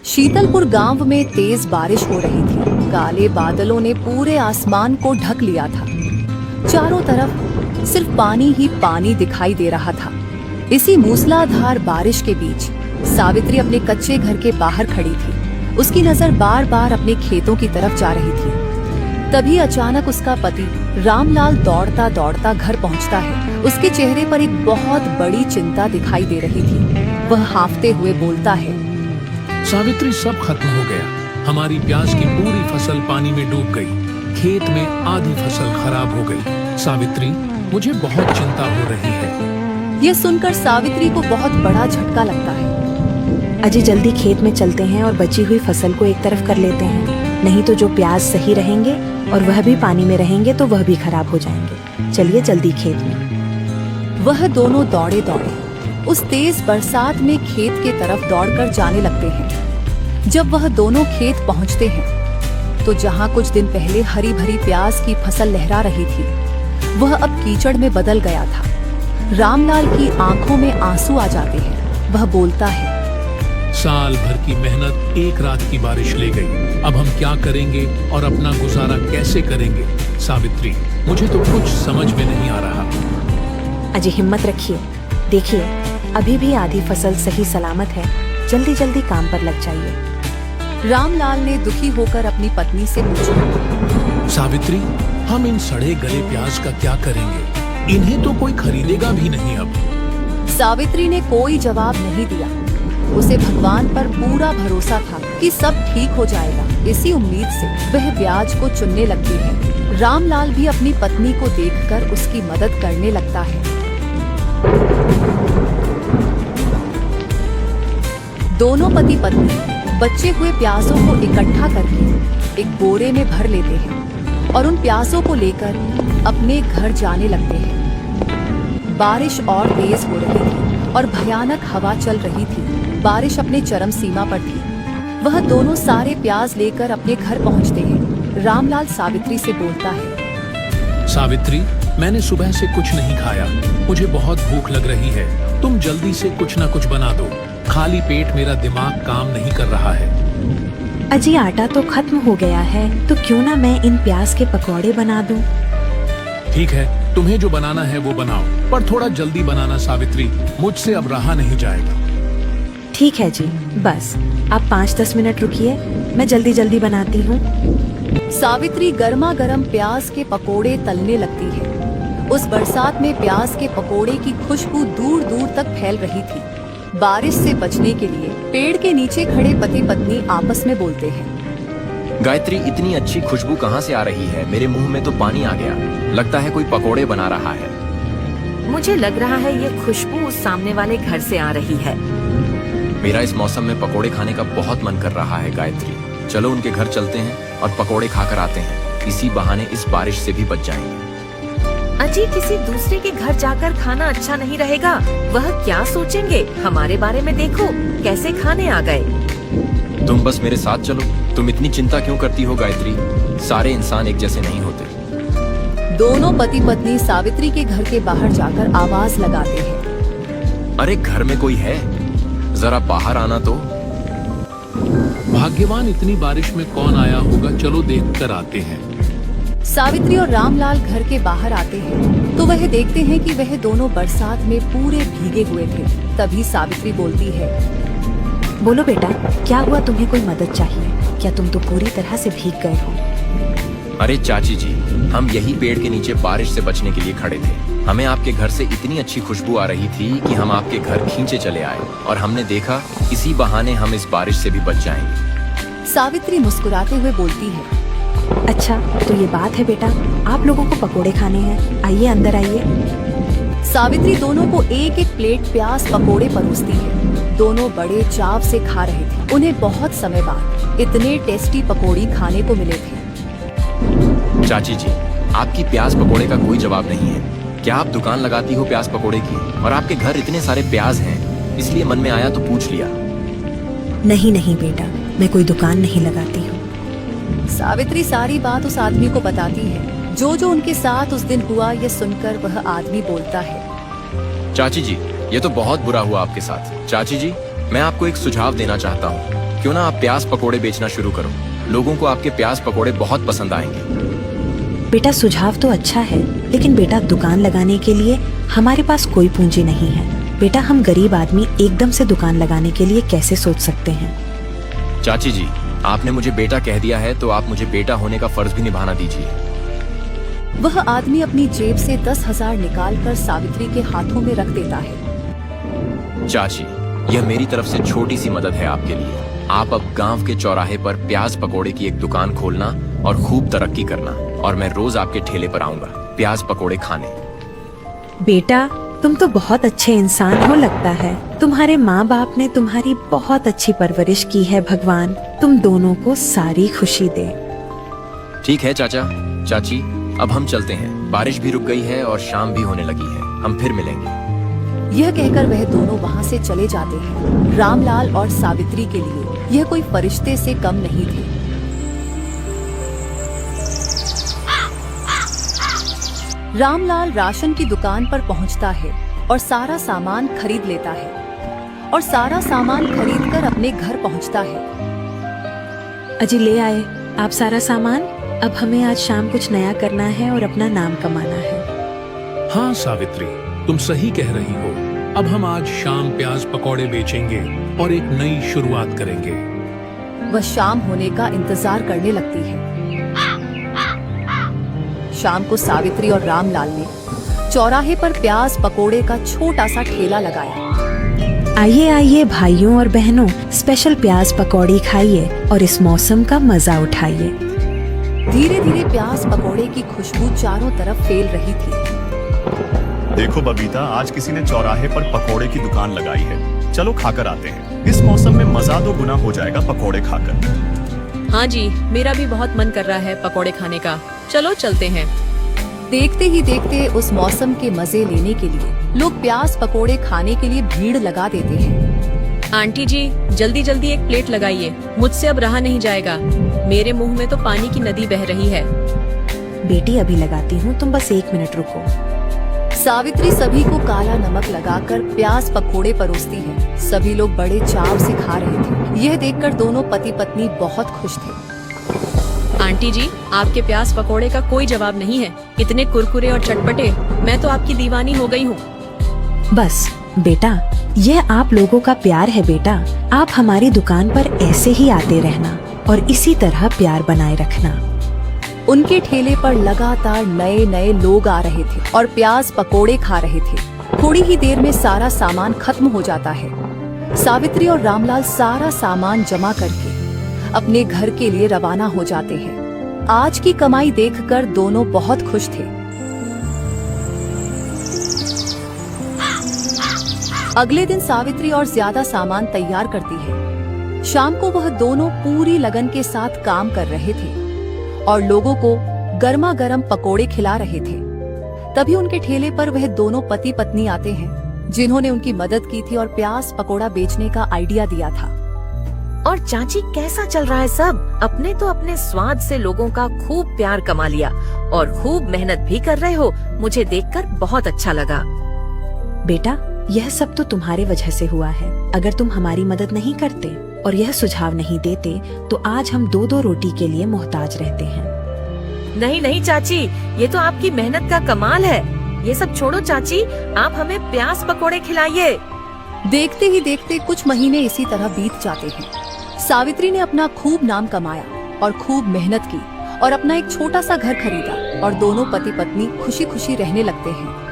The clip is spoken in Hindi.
शीतलपुर गांव में तेज बारिश हो रही थी। काले बादलों ने पूरे आसमान को ढक लिया था। चारों तरफ सिर्फ पानी ही पानी दिखाई दे रहा था। इसी मूसलाधार बारिश के बीच सावित्री अपने कच्चे घर के बाहर खड़ी थी। उसकी नजर बार बार अपने खेतों की तरफ जा रही थी। तभी अचानक उसका पति रामलाल दौड़ता दौड़ता घर पहुंचता है। उसके चेहरे पर एक बहुत बड़ी चिंता दिखाई दे रही थी। वह हांफते हुए बोलता है, सावित्री, सब खत्म हो गया। हमारी प्याज की पूरी फसल पानी में डूब गई। खेत में आधी फसल खराब हो गई। सावित्री, मुझे बहुत चिंता हो रही है। यह सुनकर सावित्री को बहुत बड़ा झटका लगता है। अजय, जल्दी खेत में चलते हैं और बची हुई फसल को एक तरफ कर लेते हैं। नहीं तो जो प्याज सही रहेंगे और वह भी पानी में रहेंगे तो वह भी खराब हो जाएंगे। चलिए जल्दी खेत में। वह दोनों दौड़े दौड़े उस तेज बरसात में खेत के तरफ दौड़कर जाने लगते हैं। जब वह दोनों खेत पहुंचते हैं तो जहां कुछ दिन पहले हरी भरी प्याज की फसल लहरा रही थी, वह अब कीचड़ में बदल गया था। रामलाल की आंखों में आंसू आ जाते हैं। वह बोलता है, साल भर की मेहनत एक रात की बारिश ले गई। अब हम क्या करेंगे और अपना गुजारा कैसे करेंगे? सावित्री, मुझे तो कुछ समझ में नहीं आ रहा। अजय, हिम्मत रखिए। देखिए, अभी भी आधी फसल सही सलामत है। जल्दी जल्दी काम पर लग जाइए। रामलाल ने दुखी होकर अपनी पत्नी से पूछा, सावित्री, हम इन सड़े गले प्याज का क्या करेंगे? इन्हें तो कोई खरीदेगा भी नहीं अब। सावित्री ने कोई जवाब नहीं दिया। उसे भगवान पर पूरा भरोसा था कि सब ठीक हो जाएगा। इसी उम्मीद से वह प्याज को चुनने लगती है। रामलाल भी अपनी पत्नी को देखकर उसकी मदद करने लगता है। दोनों पति पत्नी बचे हुए प्याजों को इकट्ठा करके एक बोरे में भर लेते हैं और उन प्याजों को लेकर अपने घर जाने लगते हैं। बारिश और तेज हो रही थी और भयानक हवा चल रही थी। बारिश अपने चरम सीमा पर थी। वह दोनों सारे प्याज लेकर अपने घर पहुंचते हैं। रामलाल सावित्री से बोलता है, सावित्री, मैंने सुबह से कुछ नहीं खाया। मुझे बहुत भूख लग रही है। तुम जल्दी से कुछ न कुछ बना दो। खाली पेट मेरा दिमाग काम नहीं कर रहा है। अजय, आटा तो खत्म हो गया है, तो क्यों ना मैं इन प्याज के पकौड़े बना दूं? ठीक है, तुम्हें जो बनाना है वो बनाओ, पर थोड़ा जल्दी बनाना सावित्री। मुझसे अब रहा नहीं जाएगा। ठीक है जी, बस आप 5-10 मिनट रुकिए, मैं जल्दी जल्दी बनाती हूँ। सावित्री गर्मा गर्म प्याज के पकोड़े तलने लगती है। उस बरसात में प्याज के पकोड़े की खुशबू दूर दूर तक फैल रही थी। बारिश से बचने के लिए पेड़ के नीचे खड़े पति पत्नी आपस में बोलते हैं, गायत्री, इतनी अच्छी खुशबू कहाँ से आ रही है? मेरे मुंह में तो पानी आ गया। लगता है कोई पकोड़े बना रहा है। मुझे लग रहा है ये खुशबू उस सामने वाले घर से आ रही है। मेरा इस मौसम में पकोड़े खाने का बहुत मन कर रहा है। गायत्री, चलो उनके घर चलते हैं और पकोड़े खाकर आते हैं। इसी बहाने इस बारिश से भी बच जाएंगे। अजी, किसी दूसरे के घर जाकर खाना अच्छा नहीं रहेगा। वह क्या सोचेंगे? हमारे बारे में देखो, कैसे खाने आ गए। तुम बस मेरे साथ चलो। तुम इतनी चिंता क्यों करती हो गायत्री? सारे इंसान एक जैसे नहीं होते। दोनों पति पत्नी सावित्री के घर के बाहर जाकर आवाज लगाते हैं, अरे, घर में कोई है? जरा बाहर आना तो। भाग्यवान, इतनी बारिश में कौन आया होगा? चलो देख कर आते हैं। सावित्री और रामलाल घर के बाहर आते हैं तो वह देखते हैं कि वह दोनों बरसात में पूरे भीगे हुए थे। तभी सावित्री बोलती है, बोलो बेटा, क्या हुआ? तुम्हें कोई मदद चाहिए क्या? तुम तो पूरी तरह से भीग गए हो। अरे चाची जी, हम यही पेड़ के नीचे बारिश से बचने के लिए खड़े थे। हमें आपके घर से इतनी अच्छी खुशबू आ रही थी कि हम आपके घर खींचे चले आए और हमने देखा इसी बहाने हम इस बारिश से भी बच जाएंगे। सावित्री मुस्कुराते हुए बोलती है, अच्छा, तो ये बात है बेटा, आप लोगों को पकोड़े खाने हैं। आइए, अंदर आइए। सावित्री दोनों को एक एक प्लेट प्याज पकोड़े परोसती है। दोनों बड़े चाव से खा रहे थे। उन्हें बहुत समय बाद इतने टेस्टी पकोड़ी खाने को मिले थे। चाची जी, आपकी प्याज पकोड़े का कोई जवाब नहीं है। क्या आप दुकान लगाती हो प्याज पकोड़े की? और आपके घर इतने सारे प्याज हैं, इसलिए मन में आया तो पूछ लिया। नहीं नहीं बेटा, मैं कोई दुकान नहीं लगाती हूँ। सावित्री सारी बात उस आदमी को बताती है। जो जो उनके साथ उस दिन हुआ, यह सुनकर वह आदमी बोलता है, चाची जी, ये तो बहुत बुरा हुआ आपके साथ। चाची जी, मैं आपको एक सुझाव देना चाहता हूँ। क्यों ना आप प्याज पकोड़े बेचना शुरू करो। लोगों को आपके प्याज पकोड़े बहुत पसंद आएंगे। बेटा सुझाव तो अच्छा है, लेकिन बेटा दुकान लगाने के लिए हमारे पास कोई पूंजी नहीं है। बेटा हम गरीब आदमी एकदम से दुकान लगाने के लिए कैसे सोच सकते हैं। चाची जी, आपने मुझे बेटा कह दिया है तो आप मुझे बेटा होने का फर्ज भी निभाना दीजिए। वह आदमी अपनी जेब से 10,000 निकालकर सावित्री के हाथों में रख देता है। चाची, यह मेरी तरफ से छोटी सी मदद है आपके लिए। आप अब गांव के चौराहे पर प्याज पकोड़े की एक दुकान खोलना और खूब तरक्की करना, और मैं रोज आपके ठेले पर आऊंगा प्याज पकोड़े खाने। बेटा तुम तो बहुत अच्छे इंसान हो लगता है। तुम्हारे माँ बाप ने तुम्हारी बहुत अच्छी परवरिश की है। भगवान तुम दोनों को सारी खुशी दे। ठीक है चाचा चाची, अब हम चलते हैं। बारिश भी रुक गई है और शाम भी होने लगी है। हम फिर मिलेंगे। यह कहकर वह दोनों वहाँ से चले जाते हैं। रामलाल और सावित्री के लिए यह कोई फरिश्ते से कम नहीं थे। रामलाल राशन की दुकान पर पहुंचता है और सारा सामान खरीद लेता है और सारा सामान खरीदकर अपने घर पहुंचता है। अजी ले आए आप सारा सामान। अब हमें आज शाम कुछ नया करना है और अपना नाम कमाना है। हाँ सावित्री, तुम सही कह रही हो। अब हम आज शाम प्याज पकौड़े बेचेंगे और एक नई शुरुआत करेंगे। वह शाम होने का इंतजार करने लगती है। शाम को सावित्री और रामलाल ने चौराहे पर प्याज पकोड़े का छोटा सा ठेला लगाया। आइए आइए भाइयों और बहनों, स्पेशल प्याज पकौड़ी खाइए और इस मौसम का मजा उठाइए। धीरे धीरे प्याज पकोड़े की खुशबू चारों तरफ फैल रही थी। देखो बबीता, आज किसी ने चौराहे पर पकोड़े की दुकान लगाई है। चलो खाकर आते हैं। इस मौसम में मजा दो गुना हो जाएगा पकोड़े खाकर। हाँ जी, मेरा भी बहुत मन कर रहा है पकोड़े खाने का। चलो चलते हैं। देखते ही देखते उस मौसम के मजे लेने के लिए लोग प्याज पकोड़े खाने के लिए भीड़ लगा देते हैं। आंटी जी, जल्दी जल्दी एक प्लेट लगाइए। मुझसे अब रहा नहीं जाएगा। मेरे मुंह में तो पानी की नदी बह रही है। बेटी अभी लगाती हूँ, तुम बस 1 मिनट रुको। सावित्री सभी को काला नमक लगाकर प्याज पकोड़े परोसती है। सभी लोग बड़े चाव से खा रहे थे। यह देखकर दोनों पति पत्नी बहुत खुश थे। आंटी जी, आपके प्याज पकोड़े का कोई जवाब नहीं है। इतने कुरकुरे और चटपटे, मैं तो आपकी दीवानी हो गई हूँ। बस बेटा, यह आप लोगों का प्यार है बेटा। आप हमारी दुकान पर ऐसे ही आते रहना और इसी तरह प्यार बनाए रखना। उनके ठेले पर लगातार नए नए लोग आ रहे थे और प्याज पकोड़े खा रहे थे। थोड़ी ही देर में सारा सामान खत्म हो जाता है। सावित्री और रामलाल सारा सामान जमा करके अपने घर के लिए रवाना हो जाते हैं। आज की कमाई देखकर दोनों बहुत खुश थे। अगले दिन सावित्री और ज्यादा सामान तैयार करती है। शाम को वह दोनों पूरी लगन के साथ काम कर रहे थे और लोगों को गर्मा गर्म पकोड़े खिला रहे थे। तभी उनके ठेले पर वह दोनों पति पत्नी आते हैं जिन्होंने उनकी मदद की थी और प्याज पकोड़ा बेचने का आइडिया दिया था। और चाची, कैसा चल रहा है सब? अपने तो अपने स्वाद से लोगों का खूब प्यार कमा लिया और खूब मेहनत भी कर रहे हो। मुझे देखकर बहुत अच्छा लगा। बेटा, यह सब तो तुम्हारे वजह से हुआ है। अगर तुम हमारी मदद नहीं करते और यह सुझाव नहीं देते तो आज हम 2-2 रोटी के लिए मोहताज रहते हैं। नहीं नहीं चाची, ये तो आपकी मेहनत का कमाल है। ये सब छोड़ो चाची, आप हमें प्याज पकोड़े खिलाइए। देखते ही देखते कुछ महीने इसी तरह बीत जाते हैं। सावित्री ने अपना खूब नाम कमाया और खूब मेहनत की और अपना एक छोटा सा घर खरीदा और दोनों पति पत्नी खुशी खुशी रहने लगते हैं।